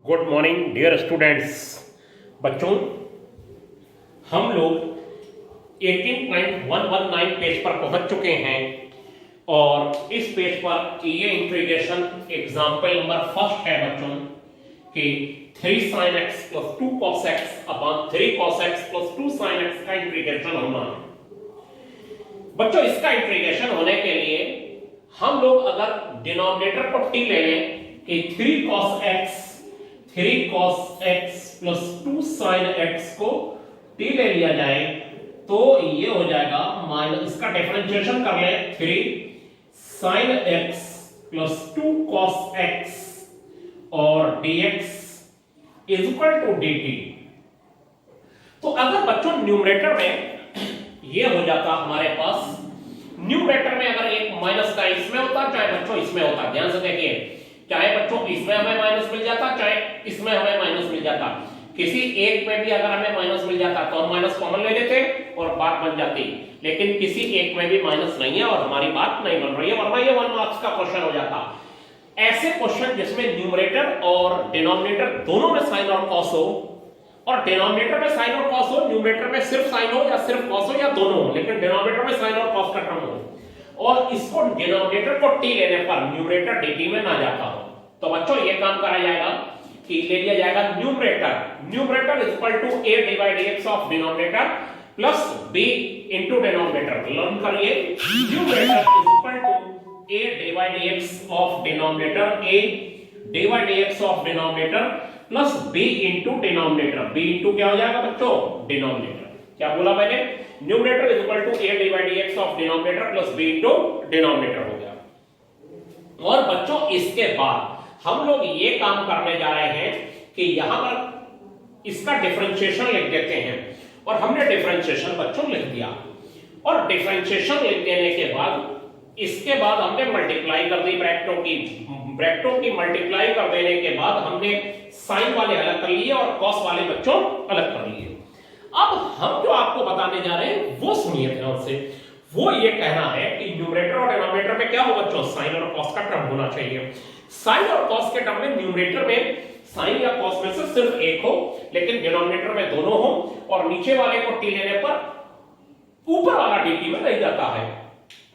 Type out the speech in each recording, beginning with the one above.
Good morning dear students. बच्चों, हम लोग 18.119 पेज पर पहुंच चुके हैं और इस पेज पर ये इंटीग्रेशन एग्जाम्पल नंबर फर्स्ट है बच्चों कि 3 sin x plus 2 cos x upon 3 cos x plus 2 sin x का इंटीग्रेशन होना है। बच्चों, इसका इंटीग्रेशन होने के लिए हम लोग अगर डिनोमिनेटर को t ले लें कि 3 cos x plus 2 sin x को t ले लिया जाए तो ये हो जाएगा माइनस, इसका डिफरेंशिएशन कर ले 3 sin x plus 2 cos x और dx is equal to dt। तो अगर बच्चों न्यूमरेटर में ये हो जाता हमारे पास, न्यूमरेटर में अगर एक माइनस का इसमें होता चाहे बच्चों इसमें होता, ध्यान से देखिए, चाहे बच्चों इसमें हमें माइनस मिल जाता चाहे इसमें हमें माइनस मिल जाता, किसी एक में भी अगर हमें माइनस मिल जाता तो हम माइनस कॉमन ले लेते और बात बन जाती, लेकिन किसी एक में भी माइनस नहीं है और हमारी बात नहीं बन रही है, वरना ये 1 मार्क्स का क्वेश्चन हो जाता। ऐसे क्वेश्चन जिसमें न्यूमरेटर और डिनोमिनेटर दोनों में साइन और कॉस हो, और डिनोमिनेटर में साइन और कॉस हो, न्यूमरेटर में सिर्फ साइन हो या सिर्फ कॉस हो या दोनों हो, लेकिन डिनोमिनेटर में साइन और कॉस का टर्म हो और इसको डिनोमिनेटर को t लेने पर न्यूमरेटर dt में ना जाता हो, तो बच्चों ये काम करा जाएगा कि ले लिया जाएगा numerator is equal to a divide dx of denominator plus b into denominator. Learn करिए, numerator is equal to a divide dx of denominator, a divide dx of denominator plus b into denominator. b into क्या हो जाएगा बच्चों? Denominator. क्या बोला मैंने? Numerator is equal to a divide dx of denominator plus b into denominator हो गया। और बच्चों इसके बाद हम लोग ये काम करने जा रहे हैं कि यहां पर इसका डिफरेंशिएशन लिख देते हैं, और हमने डिफरेंशिएशन बच्चों लिख दिया, और डिफरेंशिएशन लिख देने के बाद इसके बाद हमने मल्टीप्लाई कर दी ब्रैकेटों की मल्टीप्लाई कर देने के बाद हमने साइन वाले अलग कर लिए और कॉस वाले बच्चों अलग कर लिए। अब हम जो आपको बताने जा रहे हैं वो सुनिए ध्यान से। वो ये कहना है कि न्यूमरेटर और डिनोमिनेटर में क्या हो बच्चों? साइन और कॉस का टर्म होना चाहिए। साइन और कॉस के टर्म में न्यूमरेटर में साइन या कॉस में से सिर्फ एक हो, लेकिन डिनोमिनेटर में दोनों हो, और नीचे वाले को t लेने पर ऊपर वाला dt में नहीं जाता है।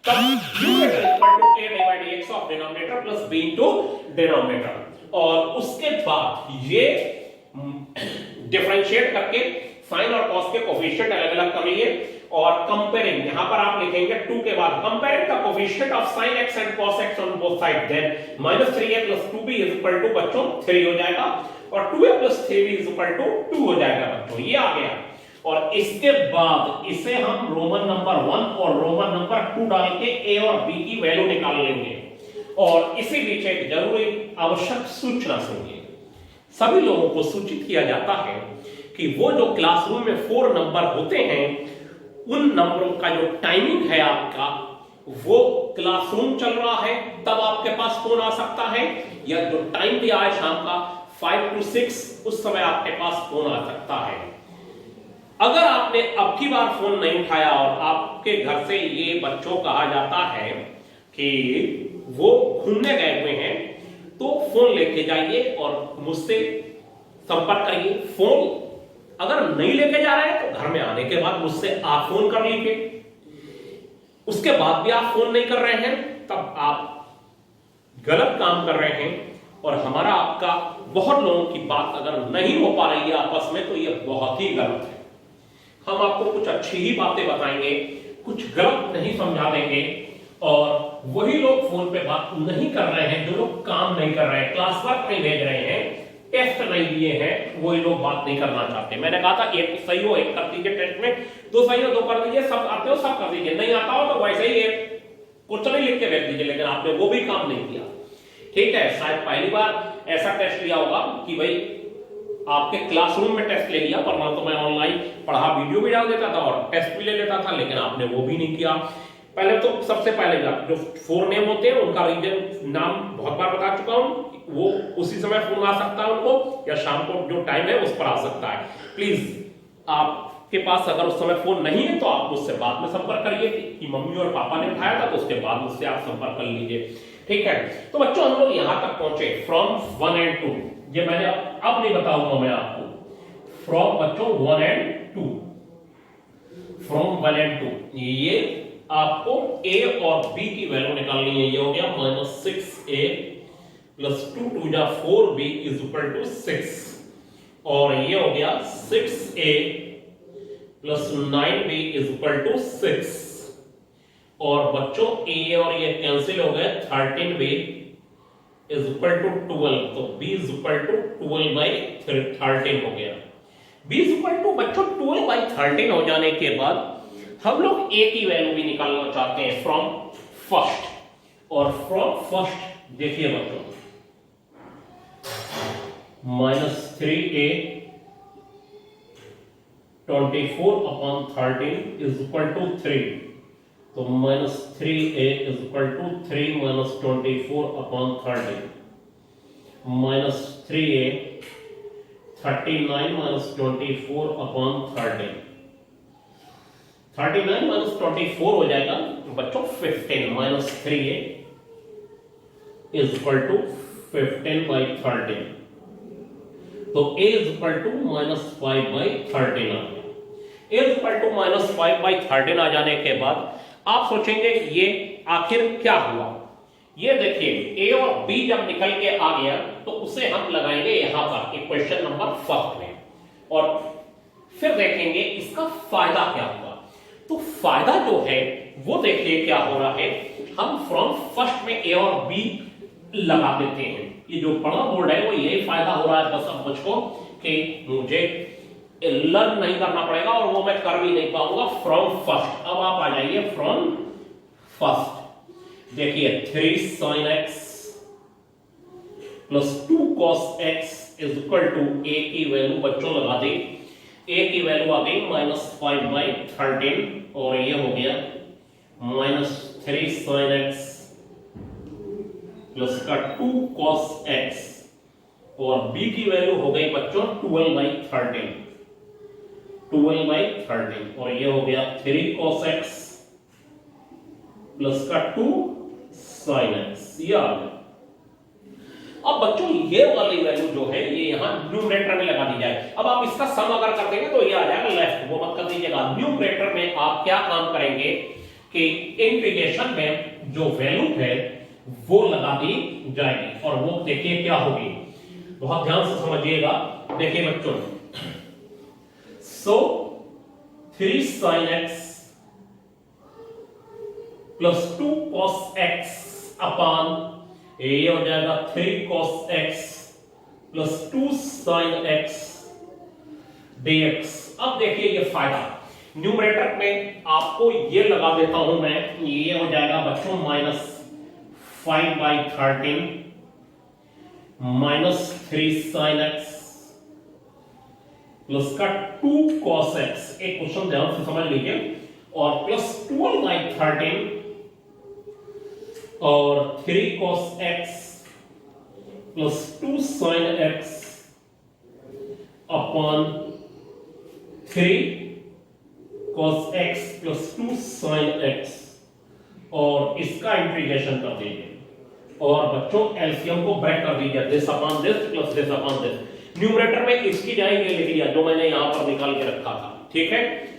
तब numerator is equal to a divide dx of denominator plus b into denominator, और उसके बाद ये डिफरेंशिएट करके साइन और कॉस के कोफिशिएंट अलग अलग कर लिए और कंपेयरिंग, यहां पर आप लिखेंगे 2 के बाद comparing the coefficient of sin x and cos x on both side, then -3a + 2b is equal to बच्चों 3 हो जाएगा, और 2a + 3b is equal to 2 हो जाएगा बच्चों। ये आ गया, और इसके बाद इसे हम रोमन नंबर 1 और रोमन नंबर 2 डाल के a और b की वैल्यू निकाल लेंगे। और इसी बीच एक जरूरी आवश्यक सूचना सुनिए। सभी लोगों को सूचित किया जाता है कि वो जो क्लासरूम में 4 नंबर होते हैं उन नंबरों का जो टाइमिंग है आपका, वो क्लासरूम चल रहा है तब आपके पास फोन आ सकता है, या जो टाइम दिया है शाम का 5 to 6 उस समय आपके पास फोन आ सकता है। अगर आपने अब की बार फोन नहीं उठाया और आपके घर से ये बच्चों कहा जाता है कि वो घूमने गए हुए हैं, तो फोन लेके जाइए और मुझसे संपर्क करिए। फोन अगर नहीं लेके जा रहे हैं तो घर में आने के बाद मुझसे आप फोन कर लीजिए। उसके बाद भी आप फोन नहीं कर रहे हैं तब आप गलत काम कर रहे हैं, और हमारा आपका बहुत लोगों की बात अगर नहीं हो पा रही है आपस में तो ये बहुत ही गलत है। हम आपको कुछ अच्छी ही बातें बताएंगे, कुछ गलत नहीं समझा देंगे, और वही लोग फोन पे बात नहीं कर रहे हैं जो लोग काम नहीं कर रहे हैं, क्लास वर्क नहीं भेज रहे हैं, टेस्ट नहीं दिए हैं, वही लोग बात नहीं करना चाहते। मैंने कहा था एक सही हो एक कर दीजिए टेस्ट में, 2 सही हो 2 कर दीजिए, सब आते हो सब कर दीजिए, नहीं आता हो तो वैसे ही क्वेश्चन ही लिख के भेज दीजिए, लेकिन आपने वो भी काम नहीं किया। ठीक है, शायद पहली बार ऐसा टेस्ट लिया होगा कि भाई आपके क्लासरूम में टेस्ट ले लिया, वरना तो मैं ऑनलाइन पढ़ा वीडियो भी डाल देता था और टेस्ट भी ले लेता था, लेकिन आपने वो भी नहीं किया। पहले तो सबसे पहले जो 4 नेम होते हैं उनका रीजन नाम बहुत बार बता चुका हूं, वो उसी समय फोन आ सकता है उनको, या शाम को जो टाइम है उस पर आ सकता है। प्लीज आपके पास अगर उस समय फोन नहीं है तो आप मुझसे बाद में संपर्क करिए कि मम्मी और पापा ने उठाया था, तो उसके बाद मुझसे आप संपर्क कर लीजिए। ठीक है, तो बच्चों हम लोग यहां तक पहुंचे फ्रॉम 1 and 2। ये मैंने अब नहीं बताऊंगा मैं आपको, फ्रॉम बच्चों 1 and 2, फ्रॉम 1 and 2 ये आपको a और b की वैल्यू निकालनी है। ये हो गया -6a प्लस 2 2 जा 4b इज इक्वल टू 6, और ये हो गया 6a plus 9b is equal to 6, और बच्चों a और ये कैंसिल हो गए, 13b इज इक्वल टू 12, तो b is equal to 12 by 13 हो गया। b इज इक्वल टू बच्चों 12 बाई 13 हो जाने के बाद हम लोग a की वैल्यू भी निकालना चाहते हैं फ्रॉम फर्स्ट, और फ्रॉम फर्स्ट देखिए बच्चों -3a 24/13 इज इक्वल टू 3, तो -3a is equal to 3 - 24/13, -3a 39 - 24/13, 39 - 24 हो जाएगा बच्चों 15, -3a इज इक्वल टू 15/13, तो a इज इक्वल टू -5/13 आ गया। a इज इक्वल टू -5/13 आ जाने के बाद आप सोचेंगे ये आखिर क्या हुआ। ये देखिए a और b जब निकल के आ गया तो उसे हम लगाएंगे यहां पर इक्वेशन नंबर फर्स्ट में, और फिर देखेंगे इसका फायदा क्या हुआ। तो फायदा जो है वो देखिए क्या हो रहा है, हम फ्रॉम फर्स्ट में a और b लगा देते हैं। ये जो बड़ा बोर्ड है वो यही फायदा हो रहा है बस अब मुझको कि मुझे लर्न नहीं करना पड़ेगा, और वो मैं कर भी नहीं पाऊंगा फ्रॉम फर्स्ट। अब आप आ जाइए फ्रॉम फर्स्ट, देखिए 3 sin x plus 2 cos x is equal to a की वैल्यू बच्चों लगा दी, a की वैल्यू आ गई -5/13, और ये हो गया -3 sin x प्लस का 2 cos x, और b की वैल्यू हो गई बच्चों 12/13, 12/13, और ये हो गया 3 cos x प्लस का 2 sin x, ये आ गया। अब बच्चों ये वाली वैल्यू जो है ये यहां न्यूमरेटर में लगा दी जाए। अब आप इसका सम अगर कर देंगे तो ये आ जाएगा लेफ्ट, वो मत कर दीजिएगा। न्यूमरेटर में आप क्या काम करेंगे कि इंटीग्रेशन में जो वैल्यू है वो लगा दी जाएगी, और वो देखिए क्या होगी, बहुत ध्यान से समझिएगा। देखिए बच्चों, सो 3 sin x plus 2 cos x upon ये हो जाएगा 3 cos x plus 2 sin x dx। अब देखिए ये फायदा, न्यूमरेटर में आपको ये लगा देता हूं मैं, ये हो जाएगा बच्चों -5/13 -3 sin x प्लस का 2 cos x, एक क्वेश्चन ध्यान से समझ लीजिए, और प्लस 12/13 और 3 cos x plus 2 sin x upon 3 cos x plus 2 sin x, और इसका इंटीग्रेशन कर दीजिए, और बच्चों एलसीएम को ब्रेक कर दीजिए, this upon this plus this upon this. Numerator में इसकी जगह ये लिख लिया जो मैंने यहां पर निकाल के रखा था, ठीक है।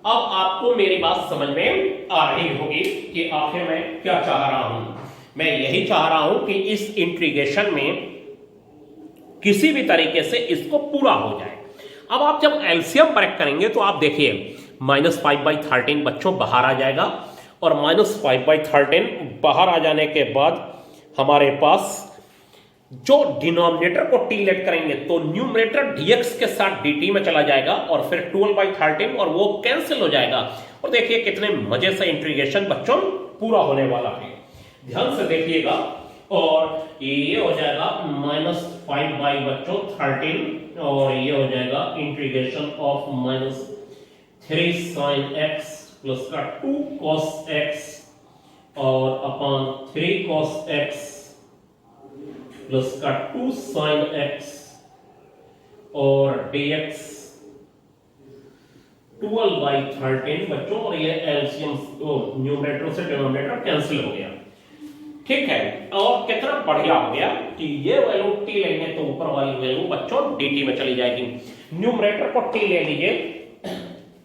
अब आपको मेरी बात समझ में आ रही होगी कि आखिर मैं क्या चाह रहा हूं। मैं यही चाह रहा हूं कि इस इंटीग्रेशन में किसी भी तरीके से इसको पूरा हो जाए। अब आप जब एलसीएम ब्रेक करेंगे तो आप देखिए -5/13 बच्चों बाहर आ जाएगा, और -5/13 बाहर आ जाने के बाद हमारे पास जो डिनोमिनेटर को टी लेट करेंगे तो न्यूमरेटर dx के साथ dt में चला जाएगा, और फिर 12/13 और वो कैंसिल हो जाएगा, और देखिए कितने मजे से इंटीग्रेशन बच्चों पूरा होने वाला है। ध्यान से देखिएगा, और ये हो जाएगा -5/13, और ये हो जाएगा integration of -3 sin x plus का 2 cos x और अपॉन 3 cos x प्लस का 2 sin x और dx 12/13 बच्चों, और ये एलसीएम न्यूमरेटर से डिनोमिनेटर कैंसिल हो गया। ठीक है, और कितना बढ़िया हो गया कि ये वैल्यू t लेंगे तो ऊपर वाली वैल्यू बच्चों dt में चली जाएगी। न्यूमरेटर को t ले लीजिए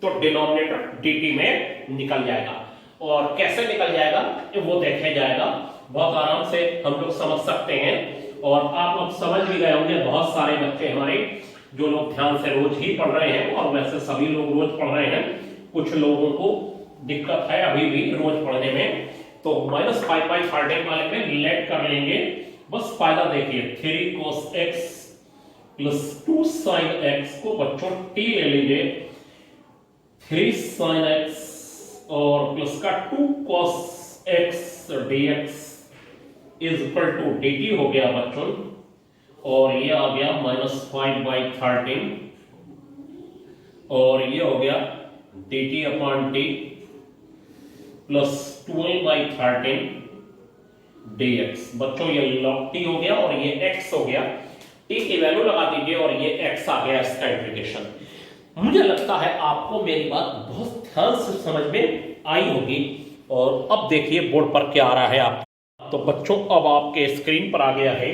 तो डिनोमिनेटर dt में निकल जाएगा। और कैसे निकल जाएगा वो देखा जाएगा, बहुत आराम से हम लोग समझ सकते हैं। और आप अब समझ भी गए होंगे, बहुत सारे बच्चे हमारे जो लोग ध्यान से रोज ही पढ़ रहे हैं, और वैसे सभी लोग रोज पढ़ रहे हैं, कुछ लोगों को दिक्कत है अभी भी रोज पढ़ने में, तो -5/13 वाले में लेट कर लेंगे। बस फायदा देखिए, 3 cos x plus 2 sin x को बच्चों t ले लीजिए, 3 sin x और प्लस का 2 cos x dx is equal to dt हो गया बच्चों, और ये आ गया -5/13 और ये हो गया dt upon t plus 12/13 dx। बच्चों ये log t हो गया और ये x हो गया, t की वैल्यू लगा दीजिए और ये x आ गया इसका इंटीग्रेशन। मुझे लगता है आपको मेरी बात बहुत ध्यान से समझ में आई होगी। और अब देखिए बोर्ड पर क्या आ रहा है आप, तो बच्चों अब आपके स्क्रीन पर आ गया है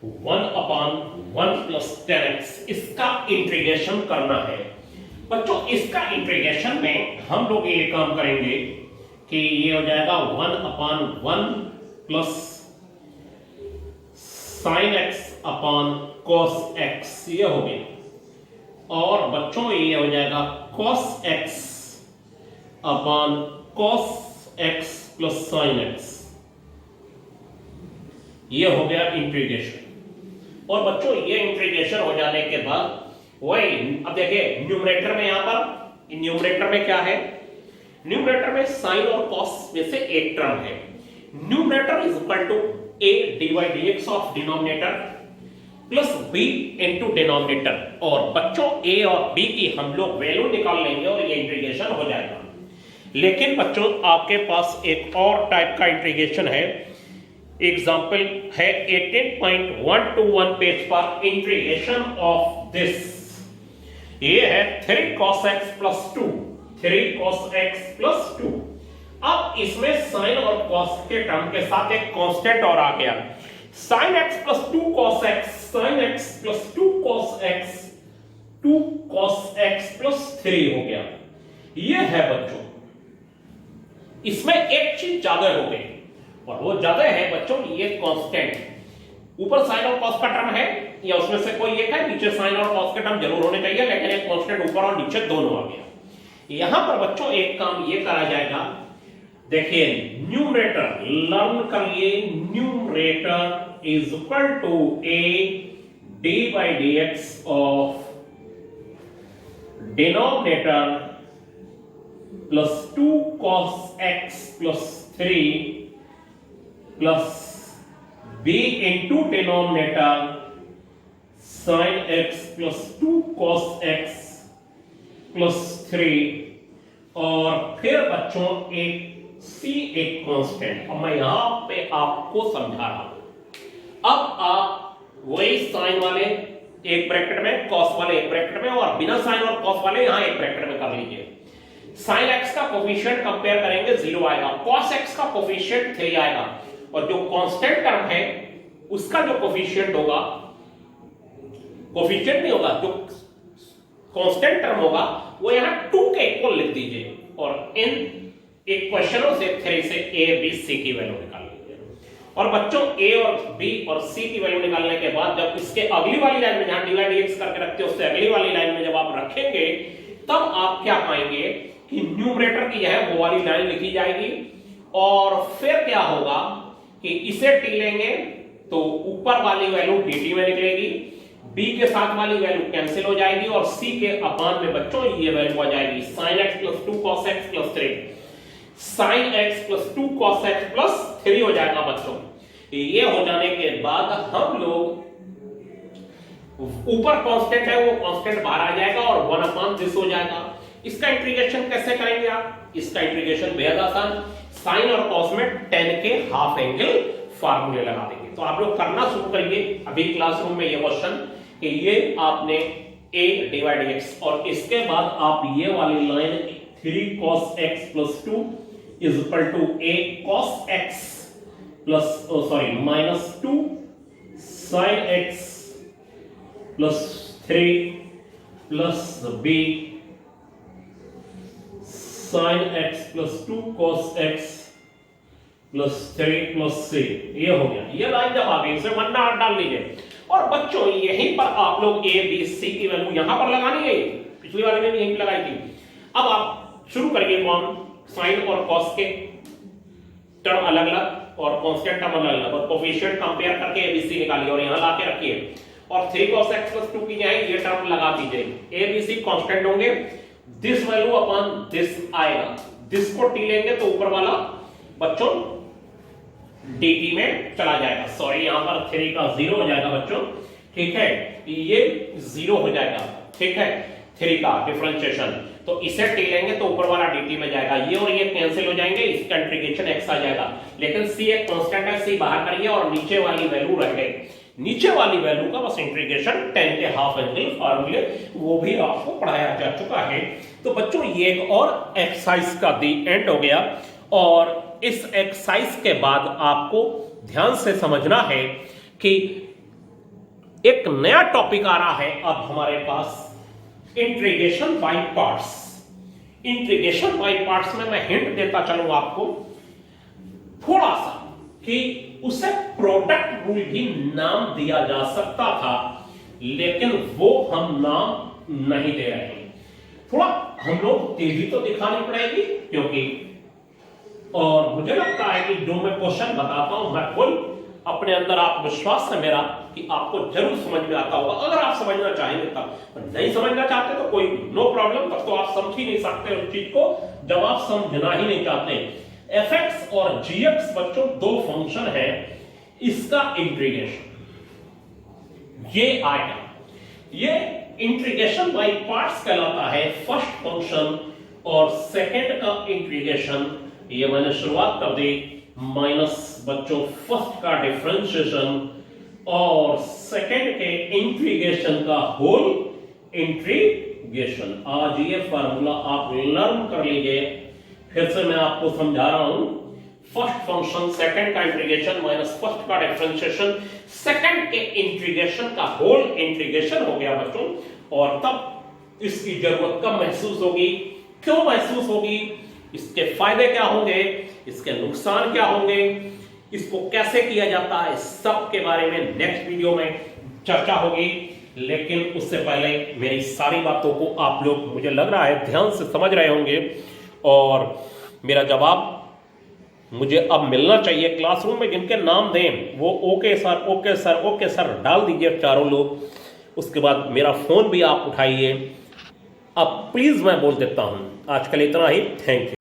1/1 प्लस 10x, इसका इंटीग्रेशन करना है। बच्चों इसका इंटीग्रेशन में हम लोग ये काम करेंगे कि ये हो जाएगा 1/1 plus sin x upon cos x, ये हो गया। और बच्चों ये हो जाएगा cos x upon cos x plus sin x, ये हो गया इंटीग्रेशन। और बच्चों ये इंटीग्रेशन हो जाने के बाद वही, अब देखिए न्यूमरेटर में, यहां पर न्यूमरेटर में क्या है, न्यूमरेटर में साइन और कॉस में से एक टर्म है। Numerator is equal to a dy dx of denominator plus b into denominator. और बच्चों a और b की हम लोग वैल्यू निकाल लेंगे और ये इंटीग्रेशन हो जाएगा। लेकिन बच्चों आपके पास एक और टाइप का इंटीग्रेशन है, एग्जाम्पल है 18.121 पेज पर, इंटीग्रेशन ऑफ दिस, ये है 3 cos x plus 2, 3 cos x plus 2। अब इसमें साइन और कॉस के टर्म के साथ एक कांस्टेंट और आ गया, sin x plus 2 cos x, sin x plus 2 cos x, 2 cos x plus 3 हो गया। ये है बच्चों, इसमें एक चीज ज्यादा हो गई, और वो ज्यादा है बच्चों ये कांस्टेंट। ऊपर साइन और कॉस का टर्म है, या उसमें से कोई एक है, नीचे साइन और कॉस के टर्म जरूर होने चाहिए, लेकिन एक कांस्टेंट ऊपर और नीचे दोनों आ गया। यहां पर बच्चों एक काम ये करा जाएगा, देखिए न्यूमरेटर लर्न करिए, numerator is equal to a d by dx of denominator plus 2 cos x plus 3 plus b into denominator sin x plus 2 cos x plus 3, और फिर बच्चों एक c एक कांस्टेंट। अब मैं यहां पे आपको समझा रहा हूं। अब आप वही साइन वाले एक ब्रैकेट में, कॉस वाले एक ब्रैकेट में, और बिना साइन और कॉस वाले यहां एक ब्रैकेट में कर लीजिए। साइन x का कोफिशिएंट कंपेयर करेंगे 0 आएगा, कॉस x का कोफिशिएंट 3 आएगा, और जो कांस्टेंट टर्म है उसका जो कोफिशिएंट होगा, कोफिशिएंट नहीं होगा, जो कांस्टेंट टर्म होगा वो यहां 2 के इक्वल लिख दीजिए, और इन इक्वेशनों से 3 से a b c की वैल्यू निकाल लीजिए। और बच्चों a और b और c की वैल्यू निकालने के बाद जब इसके अगली वाली लाइन में, जहां dy dx करके रखते हैं, उससे अगली वाली लाइन में जब आप रखेंगे, तब आप क्या पाएंगे कि न्यूमरेटर की है वो वाली लाइन लिखी जाएगी, और फिर क्या होगा कि इसे t लेंगे तो ऊपर वाली वैल्यू dt में निकलेगी, b के साथ वाली वैल्यू कैंसिल हो जाएगी, और c के अपान में बच्चों ये वैल्यू आ जाएगी sin x plus 2 cos x plus 3, sin x plus 2 cos x plus 3 हो जाएगा बच्चों। ये हो जाने के बाद हम लोग, ऊपर कांस्टेंट है वो कांस्टेंट बाहर आ जाएगा और 1/this हो जाएगा। इसका इंटीग्रेशन कैसे करेंगे आप? इसका इंटीग्रेशन बेहद आसान, साइन और कॉस में tan के हाफ एंगल फार्मूले लगा देंगे। तो आप लोग करना शुरू करिए अभी क्लासरूम में ये क्वेश्चन, कि ये आपने a dy dx, और इसके बाद आप ये वाली line 3 cos x plus 2 is equal to a cos x plus sorry -2 sin x plus 3 plus b sin x plus 2 cos x plus 3 plus c। ये हो गया, ये लाइन जब आ गई इसे 1 ना डाल लीजिए। और बच्चों यहीं पर आप लोग a b c की वैल्यू यहां पर लगानी है, पिछली वाले में भी यहीं लगाई थी। अब आप शुरू करिए कौन साइन और कॉस के टर्म अलग अलग और कांस्टेंट टर्म अलग अलग और कोफिशिएंट कंपेयर करके एबीसी निकालिए और यहां लाके रखिए और 3 cos x + 2 की जाए ये टर्म लगा दीजिए। एबीसी कांस्टेंट होंगे, दिस वैल्यू अपॉन दिस आएगा, दिस को टी लेंगे तो ऊपर वाला बच्चों dt में चला जाएगा। सॉरी यहां पर 3 का 0 हो जाएगा बच्चों, ठीक है, ये 0 हो जाएगा, ठीक है, 3 का डिफरेंशिएशन। तो इसे टी लेंगे तो ऊपर वाला dt में जाएगा, ये और ये कैंसिल हो जाएंगे, इसका इंटीग्रेशन x आ जाएगा। लेकिन c एक कांस्टेंट है, c बाहर करिए और नीचे वाली वैल्यू रह गई। नीचे वाली वैल्यू का बस इंटीग्रेशन tan के हाफ एंगल फार्मूले वो भी आपको पढ़ाया जा चुका है। तो बच्चों ये एक और एक्सरसाइज का दी एंड हो गया। और इस एक्सरसाइज के बाद आपको ध्यान से समझना है कि एक नया टॉपिक आ रहा है अब हमारे पास, integration by parts. Integration by parts में मैं हिंट देता चलूं आपको थोड़ा सा कि उसे प्रोडक्ट रूल भी नाम दिया जा सकता था, लेकिन वो हम नाम नहीं दे रहे हैं। थोड़ा हम लोग तेजी तो दिखानी पड़ेगी क्योंकि, और मुझे लगता है कि जो मैं क्वेश्चन बताता हूं मैं फुल अपने अंदर आप विश्वास है मेरा कि आपको जरूर समझ में आता होगा, अगर आप समझना चाहेंगे तब। नहीं समझना चाहते तो कोई नो प्रॉब्लम, तब तो आप समझ ही नहीं सकते उस चीज को जब आप समझना ही नहीं चाहते। fx और gx बच्चों दो फंक्शन है, इसका इंटीग्रेशन ये आएगा, ये इंटीग्रेशन बाय पार्ट्स कहलाता है फर्स्ट फंक्शन। और सेकंड का इंटीग्रेशन ये मैंने शुरुआत कर दी, माइनस बच्चों फर्स्ट का डिफरेंशिएशन और सेकंड के इंटीग्रेशन का होल इंटीग्रेशन। आज ये फार्मूला आप लर्न कर लीजिए, फिर से मैं आपको समझा रहा हूं। फर्स्ट फंक्शन सेकंड का इंटीग्रेशन माइनस फर्स्ट का डिफरेंशिएशन, सेकंड के इंटीग्रेशन का होल इंटीग्रेशन हो गया बच्चों। और तब इसकी जरूरत कब महसूस होगी, क्यों महसूस होगी, इसके फायदे क्या होंगे, इसके नुकसान क्या होंगे, इसको कैसे किया जाता है, सब के बारे में नेक्स्ट वीडियो में चर्चा होगी। लेकिन उससे पहले मेरी सारी बातों को आप लोग मुझे लग रहा है ध्यान से समझ रहे होंगे और मेरा जवाब मुझे अब मिलना चाहिए। क्लासरूम में जिनके नाम दें वो okay sir okay sir okay sir डाल दीजिए चारों लोग। उसके बाद मेरा फोन भी आप उठाइए। अब प्लीज मैं बोल देता हूं, आज के लिए इतना ही, थैंक यू।